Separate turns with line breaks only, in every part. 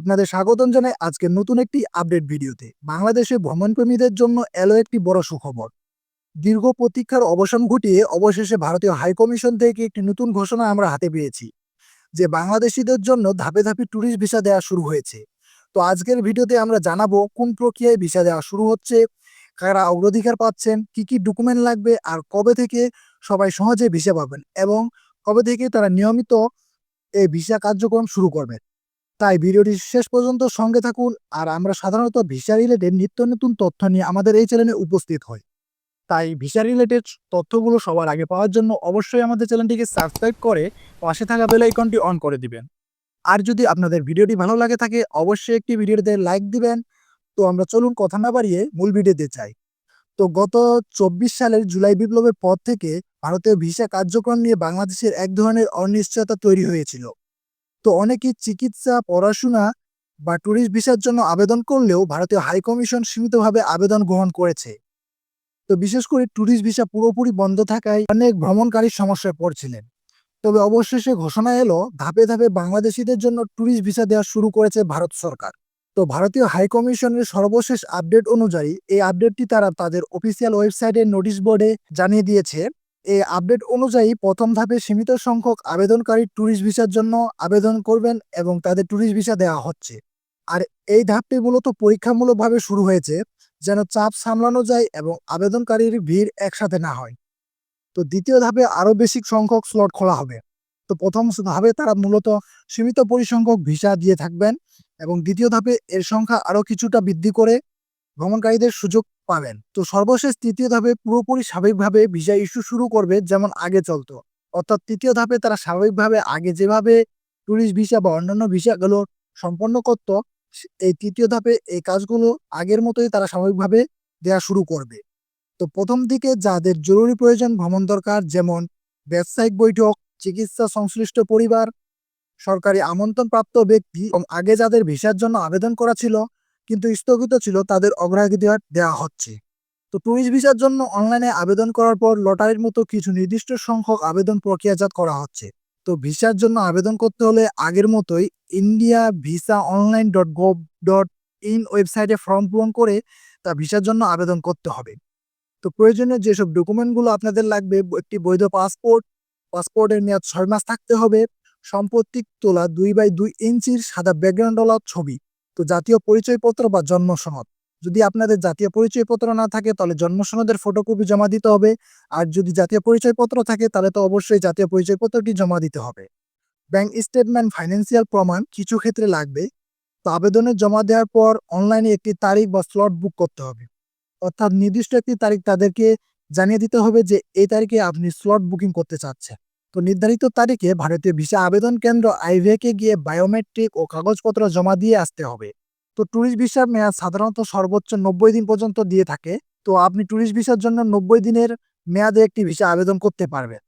আপনাদের স্বাগতম জানাই আজকের নতুন একটি আপডেট ভিডিওতে। বাংলাদেশে ভ্রমণপ্রেমীদের জন্য এলো একটি বড় সুখবর। দীর্ঘ প্রতীক্ষার অবসান ঘটিয়ে অবশেষে ভারতীয় হাইকমিশন থেকে একটি নতুন ঘোষণা আমরা হাতে পেয়েছি যে বাংলাদেশিদের জন্য ধাপে ধাপে ট্যুরিস্ট ভিসা দেওয়া শুরু হয়েছে। তো আজকের ভিডিওতে আমরা জানাবো কোন প্রক্রিয়ায় ভিসা দেওয়া শুরু হচ্ছে, কারা অগ্রাধিকার পাচ্ছেন, কি কি ডকুমেন্ট লাগবে, আর কবে থেকে সবাই সহজে ভিসা পাবেন এবং কবে থেকে তারা নিয়মিত এই ভিসা কার্যক্রম শুরু করবেন। তাই ভিডিওটি শেষ পর্যন্ত সঙ্গে থাকুন। আর আমরা সাধারণত ভিসা রিলেটেড নিত্য নতুন তথ্য নিয়ে আমাদের এই চ্যানেলে উপস্থিত হই। তাই ভিসা রিলেটেড তথ্যগুলো সবার আগে পাওয়ার জন্য অবশ্যই আমাদের চ্যানেলটিকে সাবস্ক্রাইব করে পাশে থাকা বেল আইকনটি অন করে দিবেন। আর যদি আপনাদের ভিডিওটি ভালো লাগে থাকে অবশ্যই একটি ভিডিওতে লাইক দিবেন। তো আমরা চলুন কথা না বাড়িয়ে মূল ভিডিওতে চাই। তো গত ২৪ সালের জুলাই বিপ্লবের পর থেকে ভারতীয় ভিসা কার্যক্রম নিয়ে বাংলাদেশের এক ধরনের অনিশ্চয়তা তৈরি হয়েছিল। তো অনেকেই চিকিৎসা, পড়াশোনা বা ট্যুরিস্ট ভিসার জন্য আবেদন করলেও ভারতীয় হাইকমিশন সীমিতভাবে আবেদন গ্রহণ করেছে। তো বিশেষ করে ট্যুরিস্ট ভিসা পুরোপুরি বন্ধ থাকায় অনেক ভ্রমণকারী সমস্যায় পড়ছিলেন। তবে অবশেষে ঘোষণা এলো ধাপে ধাপে বাংলাদেশিদের জন্য ট্যুরিস্ট ভিসা দেওয়া শুরু করেছে ভারত সরকার। তো ভারতীয় হাইকমিশনের সর্বশেষ আপডেট অনুযায়ী এই আপডেটটি তারা তাদের অফিসিয়াল ওয়েবসাইটের নোটিশ বোর্ডে জানিয়ে দিয়েছে। এই আপডেট অনুযায়ী প্রথম ধাপে সীমিত সংখ্যক আবেদনকারী ট্যুরিস্ট ভিসার জন্য আবেদন করবেন এবং তাদের ট্যুরিস্ট ভিসা দেওয়া হচ্ছে। আর এই ধাপটি মূলত পরীক্ষামূলকভাবে শুরু হয়েছে যেন চাপ সামলানো যায় এবং আবেদনকারীর ভিড় একসাথে না হয়। তো দ্বিতীয় ধাপে আরও বেশি সংখ্যক স্লট খোলা হবে। তো প্রথম ধাপে তারা মূলত সীমিত পরিসংখ্যক ভিসা দিয়ে থাকবেন এবং দ্বিতীয় ধাপে এর সংখ্যা আরও কিছুটা বৃদ্ধি করে ভ্রমণকারীদের সুযোগ পাবেন। তো সর্বশেষ তৃতীয় ধাপে পুরোপুরি স্বাভাবিকভাবে ভিসা ইস্যু শুরু করবে যেমন আগে চলতো। অর্থাৎ তৃতীয় ধাপে তারা স্বাভাবিকভাবে আগে যেভাবে ট্যুরিস্ট ভিসা বা অন্যান্য ভিসাগুলো সম্পন্ন করত, এই তৃতীয় ধাপে এই কাজগুলো আগের মতোই তারা স্বাভাবিকভাবে দেওয়া শুরু করবে। তো প্রথম দিকে যাদের জরুরি প্রয়োজন ভ্রমণ দরকার, যেমন ব্যবসায়িক বৈঠক, চিকিৎসা সংশ্লিষ্ট পরিবার, সরকারি আমন্ত্রণপ্রাপ্ত ব্যক্তি এবং আগে যাদের ভিসার জন্য আবেদন করা ছিল কিন্তু স্থগিত ছিল, তাদের অগ্রাধিকার দেওয়া হচ্ছে। তো ট্যুরিস্ট ভিসার জন্য অনলাইনে আবেদন করার পর লটারির মতো কিছু নির্দিষ্ট সংখ্যক আবেদন প্রক্রিয়াজাত করা হচ্ছে। তো ভিসার জন্য আবেদন করতে হলে আগের মতোই ইন্ডিয়া ভিসা online.gov.in ওয়েবসাইটে ফর্ম পূরণ করে তা ভিসার জন্য আবেদন করতে হবে। তো প্রয়োজনীয় যেসব ডকুমেন্টগুলো আপনাদের লাগবে, একটি বৈধ পাসপোর্ট, পাসপোর্টের মেয়াদ ৬ মাস থাকতে হবে, সম্পত্তি তোলা 2x2 ইঞ্চির সাদা ব্যাকগ্রাউন্ডওয়ালা ছবি, তো জাতীয় পরিচয়পত্র বা জন্ম সনদ। যদি আপনাদের জাতীয় পরিচয়পত্র না থাকে তাহলে জন্ম সনদের ফটোকপি জমা দিতে হবে। আর যদি জাতীয় পরিচয়পত্র থাকে তাহলে তো অবশ্যই জাতীয় পরিচয়পত্রটি জমা দিতে হবে। ব্যাংক স্টেটমেন্ট, ফাইন্যান্সিয়াল প্রমাণ কিছু ক্ষেত্রে লাগবে। তো আবেদনের জমা দেওয়ার পর অনলাইনে একটি তারিখ বা স্লট বুক করতে হবে। অর্থাৎ নির্দিষ্ট একটি তারিখ তাদেরকে জানিয়ে দিতে হবে যে এই তারিখে আপনি স্লট বুকিং করতে চাচ্ছেন। তো নির্ধারিত তারিখে ভারতীয় ভিসা আবেদন কেন্দ্র আইভিএকে গিয়ে বায়োমেট্রিক ও কাগজপত্র জমা দিয়ে আসতে হবে। তো ট্যুরিস্ট ভিসার মেয়াদ সাধারণত সর্বোচ্চ 90 দিন পর্যন্ত দিয়ে থাকে। তো আপনি ট্যুরিস্ট ভিসার জন্য 90 দিনের মেয়াদে একটি ভিসা আবেদন করতে পারবেন।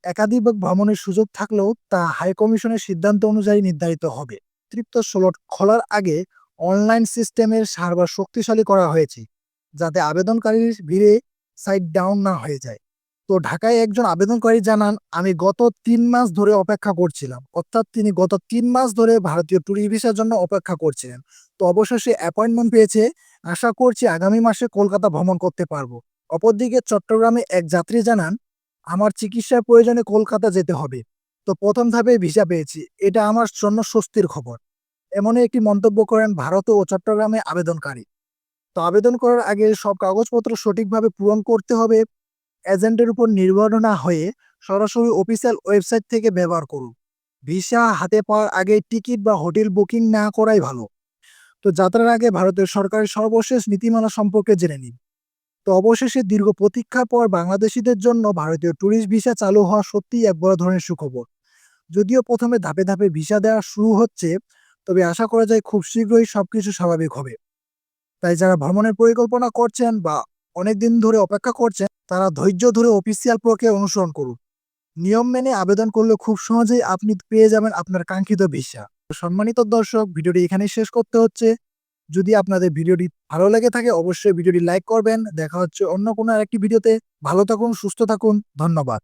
একাধিক ভ্রমণের সুযোগ থাকলেও তা হাইকমিশনের সিদ্ধান্ত অনুযায়ী নির্ধারিত হবে। তৃপ্ত স্লট খোলার আগে অনলাইন সিস্টেমের সার্ভার শক্তিশালী করা হয়েছে যাতে আবেদনকারীর ভিড়ে সাইট ডাউন না হয়ে যায়। তো ঢাকায় একজন আবেদনকারী জানান, আমি গত ৩ মাস ধরে অপেক্ষা করছিলাম। অর্থাৎ তিনি গত 3 মাস ধরে ভারতীয় ট্যুরিস্ট ভিসার জন্য অপেক্ষা করছিলেন। তো অবশেষে অ্যাপয়েন্টমেন্ট পেয়েছে। আশা করছি আগামী মাসে কলকাতা ভ্রমণ করতে পারবো। অপরদিকে চট্টগ্রামে এক যাত্রী জানান, আমার চিকিৎসার প্রয়োজনে কলকাতা যেতে হবে। তো প্রথম ধাপে ভিসা পেয়েছি, এটা আমার জন্য স্বস্তির খবর। এমনই একটি মন্তব্য করেন ভারত ও চট্টগ্রামে আবেদনকারী। তো আবেদন করার আগে সব কাগজপত্র সঠিকভাবে পূরণ করতে হবে। এজেন্টের উপর নির্ভর না হয়ে সরাসরি অফিসিয়াল ওয়েবসাইট থেকে ব্যবহার করুন। ভিসা হাতে পাওয়ার আগে টিকিট বা হোটেল বুকিং না করাই ভালো। তো যাত্রার আগে ভারতের সরকারের সর্বশেষ নীতিমালা সম্পর্কে জেনে নিন। তো অবশেষে দীর্ঘ প্রতীক্ষার পর বাংলাদেশিদের জন্য ভারতীয় ট্যুরিস্ট ভিসা চালু হওয়া সত্যিই এক বড় ধরনের সুখবর। যদিও প্রথমে ধাপে ধাপে ভিসা দেওয়া শুরু হচ্ছে, তবে আশা করা যায় খুব শীঘ্রই সবকিছু স্বাভাবিক হবে। তাই যারা ভ্রমণের পরিকল্পনা করছেন বা অনেকদিন ধরে অপেক্ষা করছেন, তারা ধৈর্য ধরে অফিসিয়াল প্রক্রিয়া অনুসরণ করুন। নিয়ম মেনে আবেদন করলে খুব সহজেই আপনি পেয়ে যাবেন আপনার কাঙ্ক্ষিত ভিসা। তো সম্মানিত দর্শক, ভিডিওটি এখানেই শেষ করতে হচ্ছে। যদি আপনাদের ভিডিওটি ভালো লেগে থাকে অবশ্যই ভিডিওটি লাইক করবেন। দেখা হচ্ছে অন্য কোনো আরেকটি ভিডিওতে। ভালো থাকুন, সুস্থ থাকুন। ধন্যবাদ।